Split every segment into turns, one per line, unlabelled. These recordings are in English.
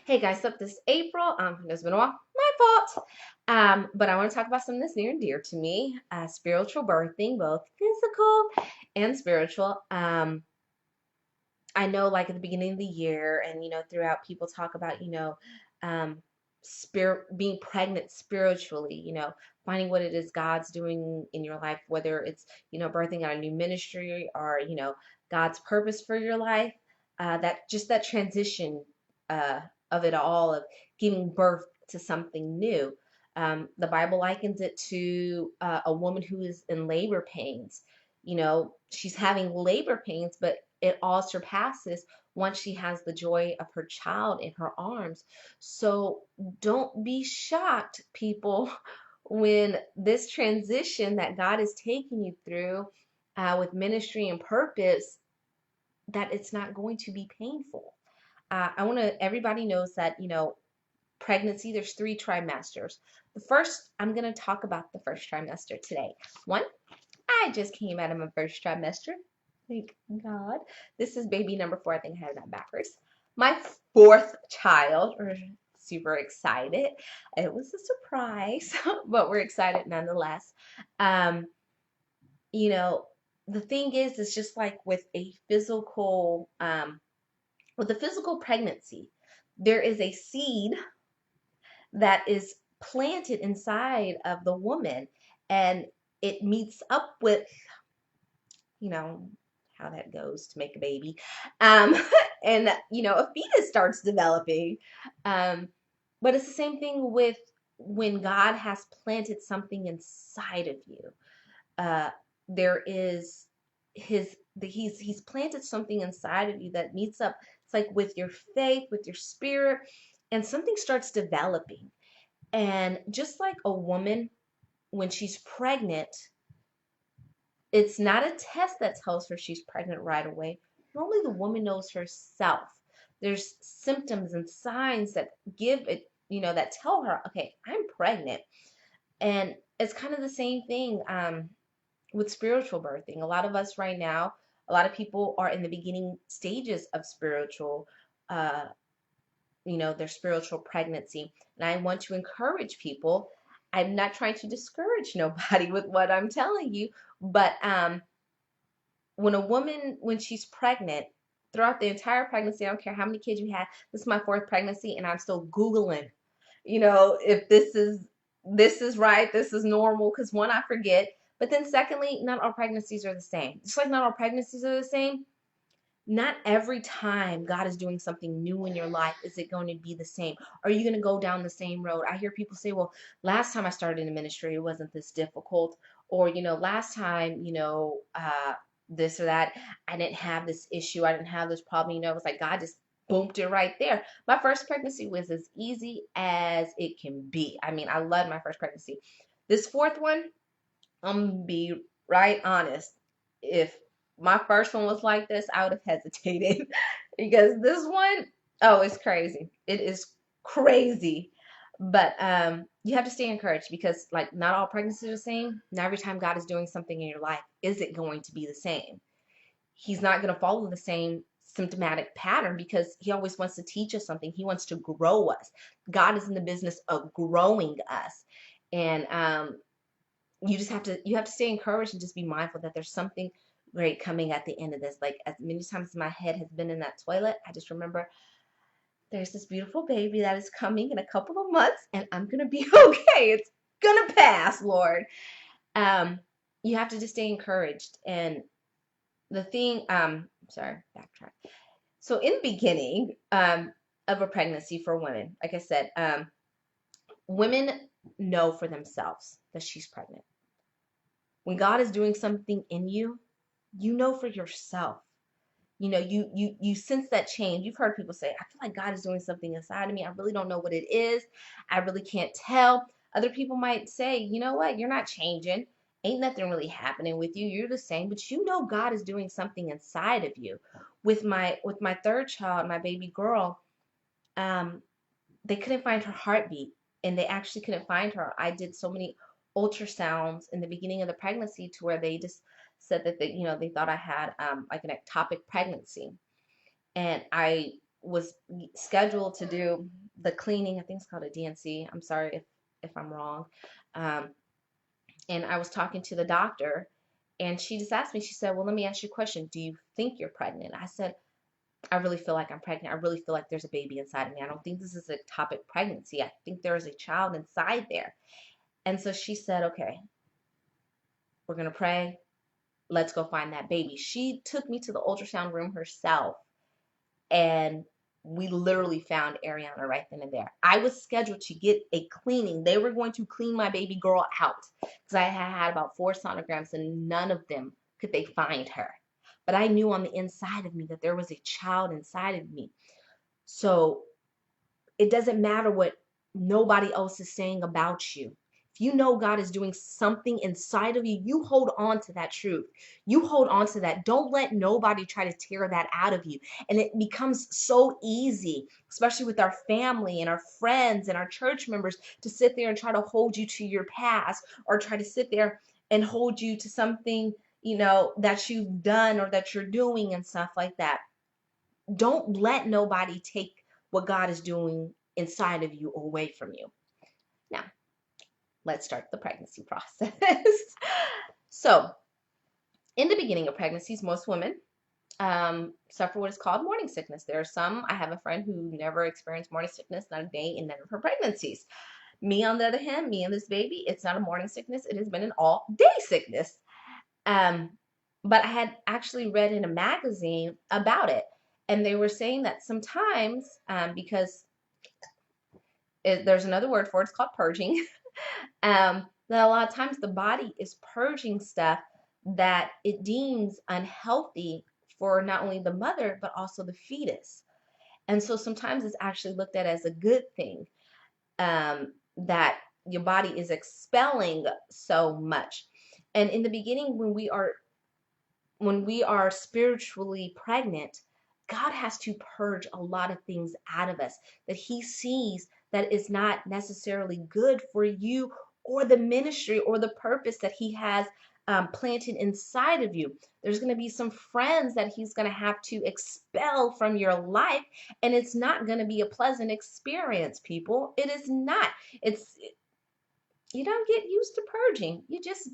Hey guys, so this is April. It's been a while, my fault. But I want to talk about something that's near and dear to me, spiritual birthing, both physical and spiritual. I know like at the beginning of the year and throughout people talk about, spirit being pregnant spiritually, finding what it is God's doing in your life, whether it's, birthing out a new ministry or, God's purpose for your life. That just that transition uh of it all, of giving birth to something new. The Bible likens it to a woman who is in labor pains. She's having labor pains, but it all surpasses once she has the joy of her child in her arms. So don't be shocked, people, when this transition that God is taking you through with ministry and purpose, that it's not going to be painful. I want to, everybody knows that, pregnancy, there's three trimesters. The first, I'm going to talk about the first trimester today. One, I just came out of my first trimester. Thank God. This is baby number 4. I think I had that backwards. My fourth child. We're super excited. It was a surprise, but we're excited nonetheless. Um, you know, the thing is, it's just like with a physical pregnancy, there is a seed that is planted inside of the woman, and it meets up with, you know, how that goes to make a baby. Um, and, a fetus starts developing. Um, but it's the same thing with when God has planted something inside of you. Uh, there is he's planted something inside of you that meets up. It's like with your faith, with your spirit, and something starts developing. And just like a woman, when she's pregnant, it's not a test that tells her she's pregnant right away. Normally, the woman knows herself. There's symptoms and signs that give it, that tell her, okay, I'm pregnant. And it's kind of the same thing with spiritual birthing. A lot of us right now, a lot of people are in the beginning stages of uh, their spiritual pregnancy. And I want to encourage people. I'm not trying to discourage nobody with what I'm telling you, but when a woman, when she's pregnant, throughout the entire pregnancy, I don't care how many kids you had, this is my fourth pregnancy, and I'm still Googling, if this is right, this is normal, because one, I forget. But then secondly, not all pregnancies are the same. Just like not all pregnancies are the same, not every time God is doing something new in your life is it going to be the same. Are you going to go down the same road? I hear people say, well, last time I started in the ministry, it wasn't this difficult. Or, last time, this or that, I didn't have this issue. I didn't have this problem. It was like God just boomed it right there. My first pregnancy was as easy as it can be. I mean, I loved my first pregnancy. This fourth one, I'm gonna be right honest. If my first one was like this, I would have hesitated because this one, oh, it's crazy. It is crazy. But you have to stay encouraged because like not all pregnancies are the same. Not every time God is doing something in your life is it going to be the same. He's not going to follow the same symptomatic pattern because he always wants to teach us something. He wants to grow us. God is in the business of growing us. And you have to stay encouraged and just be mindful that there's something great coming at the end of this. Like as many times as my head has been in that toilet, I just remember there's this beautiful baby that is coming in a couple of months and I'm gonna be okay. It's gonna pass, Lord. um you have to just stay encouraged. And the thing, sorry, backtrack. So in the beginning of a pregnancy for women, like I said, women know for themselves that she's pregnant. When God is doing something in you, you know for yourself. You sense that change. You've heard people say, I feel like God is doing something inside of me. I really don't know what it is. I really can't tell. Other people might say, you know what? You're not changing. Ain't nothing really happening with you. You're the same, but God is doing something inside of you. With my third child, my baby girl, um, they couldn't find her heartbeat, and they actually couldn't find her. I did so many ultrasounds in the beginning of the pregnancy to where they just said that they thought I had like an ectopic pregnancy. And I was scheduled to do the cleaning. I think it's called a DNC. I'm sorry if I'm wrong. Um, and I was talking to the doctor, and she just asked me, she said, well, let me ask you a question. Do you think you're pregnant? I said, I really feel like I'm pregnant. I really feel like there's a baby inside of me. I don't think this is a topic pregnancy. I think there is a child inside there. And so she said, okay, we're going to pray. Let's go find that baby. She took me to the ultrasound room herself, and we literally found Ariana right then and there. I was scheduled to get a cleaning. They were going to clean my baby girl out because I had about 4 sonograms and none of them could they find her. But I knew on the inside of me that there was a child inside of me. So it doesn't matter what nobody else is saying about you. If you know God is doing something inside of you, you hold on to that truth. You hold on to that. Don't let nobody try to tear that out of you. And it becomes so easy, especially with our family and our friends and our church members, to sit there and try to hold you to your past, or try to sit there and hold you to something, that you've done or that you're doing and stuff like that. Don't let nobody take what God is doing inside of you away from you. Now, let's start the pregnancy process. So, in the beginning of pregnancies, most women suffer what is called morning sickness. There are some, I have a friend who never experienced morning sickness, not a day in none of her pregnancies. Me, on the other hand, me and this baby, it's not a morning sickness. It has been an all-day sickness. But I had actually read in a magazine about it, and they were saying that sometimes, because there's another word for it, it's called purging, that a lot of times the body is purging stuff that it deems unhealthy for not only the mother, but also the fetus. And so sometimes it's actually looked at as a good thing, that your body is expelling so much. And in the beginning, when we are spiritually pregnant, God has to purge a lot of things out of us that he sees that is not necessarily good for you or the ministry or the purpose that he has planted inside of you. There's going to be some friends that he's going to have to expel from your life, and it's not going to be a pleasant experience, people. It is not. You don't get used to purging. You just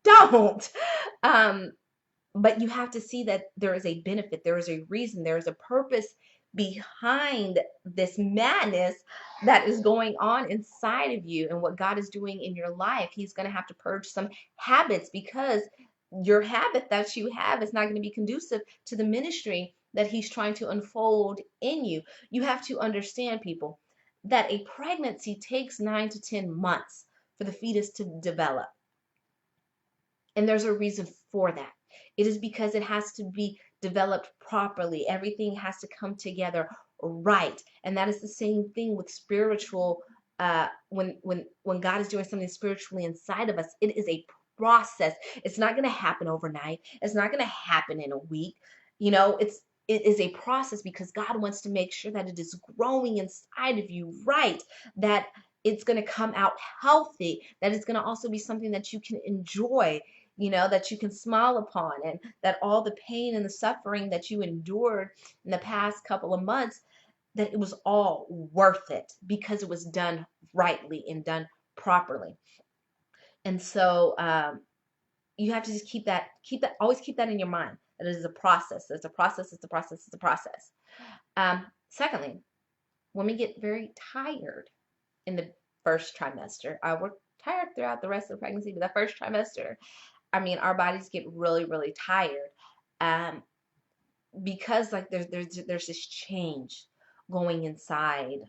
don't. But you have to see that there is a benefit, there is a reason, there is a purpose behind this madness that is going on inside of you and what God is doing in your life. He's going to have to purge some habits, because your habit that you have is not going to be conducive to the ministry that he's trying to unfold in you. You have to understand, people, that a pregnancy takes 9 to 10 months for the fetus to develop. And there's a reason for that. It is because it has to be developed properly. Everything has to come together right. And that is the same thing with spiritual. When God is doing something spiritually inside of us, it is a process. It's not going to happen overnight. It's not going to happen in a week. It is a process, because God wants to make sure that it is growing inside of you right, that it's going to come out healthy, that it's going to also be something that you can enjoy, that you can smile upon, and that all the pain and the suffering that you endured in the past couple of months, that it was all worth it because it was done rightly and done properly. And so you have to just always keep that in your mind, that it is a process. It's a process. It's a process. It's a process. Secondly, women get very tired in the first trimester. We're tired throughout the rest of the pregnancy, but the first trimester, our bodies get really, really tired, because there's this change going inside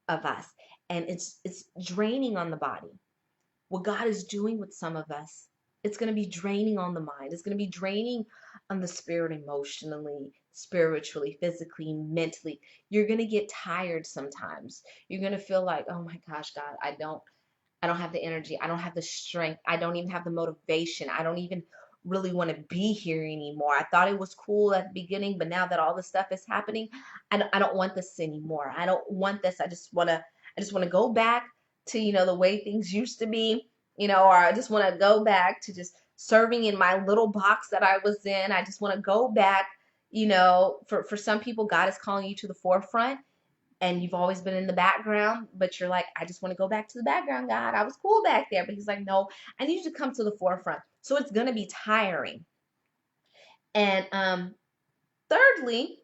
of us, and it's draining on the body. What God is doing with some of us, it's going to be draining on the mind. It's going to be draining on the spirit, emotionally, spiritually, physically, mentally. You're going to get tired sometimes. You're going to feel like, oh my gosh, God, I don't have the energy. I don't have the strength. I don't even have the motivation. I don't even really want to be here anymore. I thought it was cool at the beginning, but now that all this stuff is happening, I don't want this anymore. I don't want this. I just want to go back to, the way things used to be, or I just want to go back to just serving in my little box that I was in. I just want to go back, You know, for some people, God is calling you to the forefront, and you've always been in the background, but you're like, I just want to go back to the background, God. I was cool back there. But he's like, no, I need you to come to the forefront. So it's going to be tiring. And thirdly,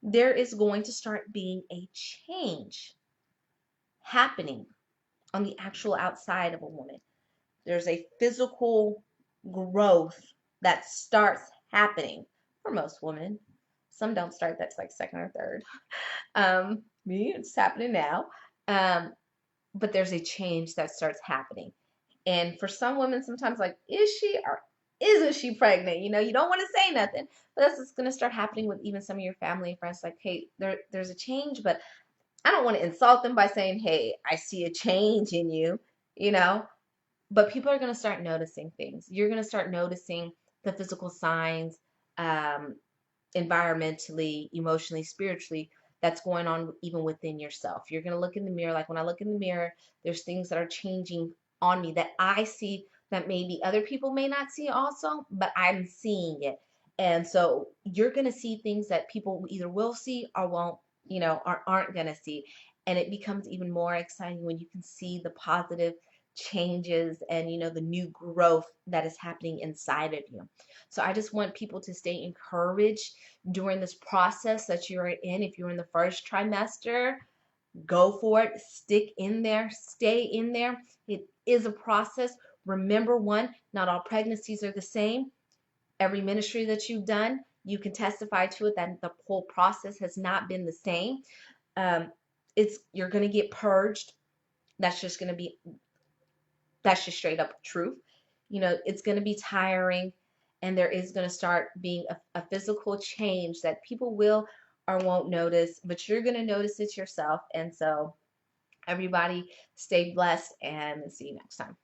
there is going to start being a change happening on the actual outside of a woman. There's a physical growth that starts happening for most women. Some don't start, that's like second or third. Me, it's happening now. Um, but there's a change that starts happening. And for some women, sometimes like, is she or isn't she pregnant? You know, you don't want to say nothing, but that's what's going to start happening with even some of your family and friends. Like, hey, there's a change, but I don't want to insult them by saying, hey, I see a change in you, you know, but people are going to start noticing things. You're going to start noticing the physical signs, um, environmentally, emotionally, spiritually, that's going on even within yourself. You're going to look in the mirror. Like when I look in the mirror, there's things that are changing on me that I see that maybe other people may not see also, but I'm seeing it. And so you're going to see things that people either will see or won't, you know, or aren't going to see. And it becomes even more exciting when you can see the positive changes and, you know, the new growth that is happening inside of you. So I just want people to stay encouraged during this process that you're in. If you're in the first trimester, go for it. Stick in there. Stay in there. It is a process. Remember, one, not all pregnancies are the same. Every ministry that you've done, you can testify to it that the whole process has not been the same. Um, you're going to get purged. That's just going to be That's just straight up truth. You know, it's going to be tiring, and there is going to start being a physical change that people will or won't notice, but you're going to notice it yourself. And so, everybody, stay blessed and see you next time.